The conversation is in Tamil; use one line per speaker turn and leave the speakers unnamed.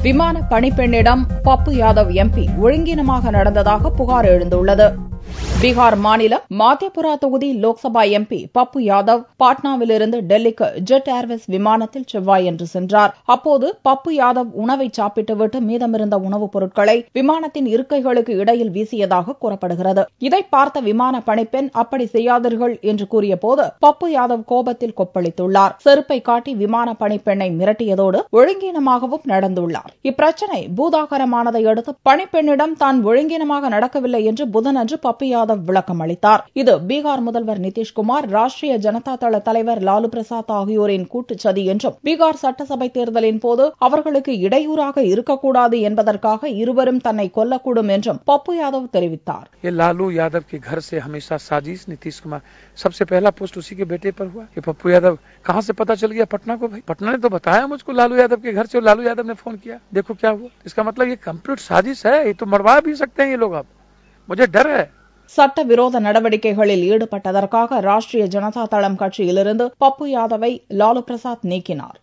விமான பணிப்பெண்ணிடம் பப்பு யாதவ் எம்பி ஒழுங்கீனமாக நடந்ததாக புகார் எழுந்துள்ளது. பீகார் மாநிலம் மாதேபுரா தொகுதி லோக்சபா எம்பி பப்பு யாதவ் பாட்னாவிலிருந்து டெல்லிக்கு ஜெட் ஏர்வேஸ் விமானத்தில் செவ்வாயன்று சென்றார். அப்போது பப்பு யாதவ் உணவை சாப்பிட்டுவிட்டு மீதமிருந்த உணவுப் பொருட்களை விமானத்தின் இருக்கைகளுக்கு இடையில் வீசியதாக கூறப்படுகிறது. இதை பார்த்த விமான பணிப்பெண் அப்படி செய்யாதீர்கள் என்று கூறியபோது பப்பு யாதவ் கோபத்தில் கொப்பளித்துள்ளார். செருப்பை காட்டி விமான பணிப்பெண்ணை மிரட்டியதோடு ஒழுங்கீனமாகவும் நடந்துள்ளார். இப்பிரச்சினை பூதாகரமானதை அடுத்து பணிப்பெண்ணிடம் தான் ஒழுங்கீனமாக நடக்கவில்லை என்று புதனன்று பப்பு யாதவ் விளக்கம் அளித்தார். இது பீகார் முதல்வர் நிதிஷ்குமார், ராஷ்டிரிய ஜனதா தள தலைவர் லாலு பிரசாத் ஆகியோரின் கூட்டுச் சதி என்றும் பீகார் சட்டசபை தேர்தலின் போது அவர்களுக்கு இடையூறாக இருக்கக்கூடாது என்பதற்காக இருவரும் தன்னை கொல்லக்கூடும் என்றும் பப்பு யாதவ் தெரிவித்தார்.
लालू यादव के घर से हमेशा साजिश नीतीश कुमार सबसे पहला पोस्ट उसी के बेटे पर हुआ। ये पप्पू यादव कहां से पता चल गया पटना को? भाई पटना ने तो बताया मुझको लालू यादव के घर से, लालू यादव ने फोन किया। देखो क्या हुआ। इसका मतलब ये कंप्लीट साजिश है। ये तो मरवा भी सकते हैं ये लोग। अब मुझे डर है.
சட்டவிரோத நடவடிக்கைகளில் ஈடுபட்டதற்காக ராஷ்டிரிய ஜனதா தளம் கட்சியிலிருந்து பப்பு யாதவை லாலு பிரசாத் நீக்கினார்.